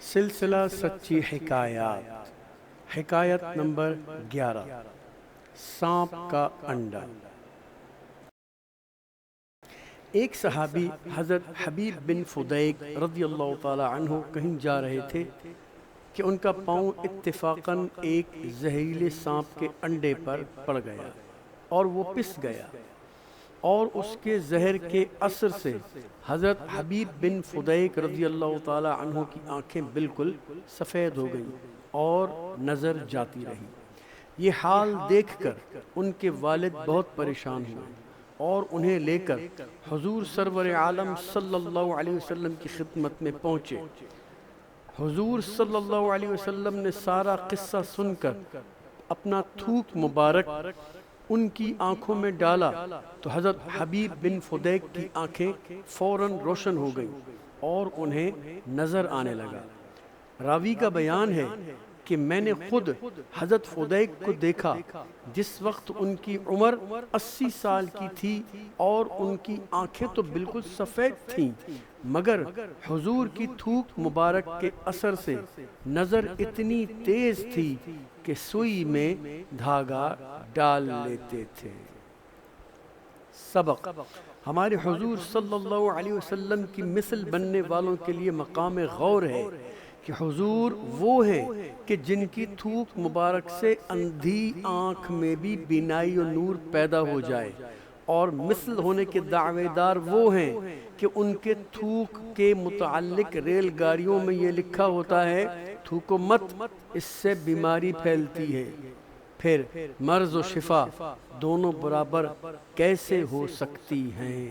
سلسلہ سچی حکایات، حکایت نمبر 11، سانپ کا انڈا۔ ایک صحابی حضرت حبیب بن فدیک رضی اللہ تعالی عنہ کہیں جا رہے تھے کہ ان کا پاؤں اتفاقاً ایک زہریلے سانپ کے انڈے پر پڑ گیا اور وہ پس گیا، اور اس کے زہر کے اثر سے حضرت حبیب بن فدیک رضی اللہ تعالی عنہ کی آنکھیں بالکل سفید ہو گئیں اور نظر جاتی رہی۔ یہ حال دیکھ کر ان کے والد بہت پریشان ہوئے اور انہیں لے کر حضور سرور عالم صلی اللہ علیہ وسلم کی خدمت میں پہنچے۔ حضور صلی اللہ علیہ وسلم نے سارا قصہ سن کر اپنا تھوک مبارک ان کی آنکھوں میں ڈالا تو حضرت حبیب بن فدیک کی آنکھیں فوراً روشن ہو گئیں اور انہیں نظر آنے لگا۔ راوی کا بیان ہے کہ میں نے خود حضرت فدیک کو دیکھا جس وقت ان کی عمر 80 سال کی تھی اور ان کی آنکھیں تو بالکل سفید تھیں، مگر حضور کی تھوک مبارک کے اثر سے نظر اتنی تیز تھی کہ سوئی میں دھاگا ڈال لیتے تھے۔ سبق: ہمارے حضور صلی اللہ علیہ وسلم کی مثل بننے والوں کے لیے مقام غور ہے کہ حضور وہ ہیں کہ جن کی تھوک مبارک سے اندھی آنکھ میں بھی بینائی و نور پیدا ہو جائے، اور مثل ہونے کے دعوے دار وہ ہیں کہ ان کے تھوک کے متعلق ریل گاڑیوں میں یہ لکھا ہوتا ہے تھوکو مت، اس سے بیماری پھیلتی ہے۔ پھر مرض و شفا دونوں برابر کیسے ہو سکتی ہیں؟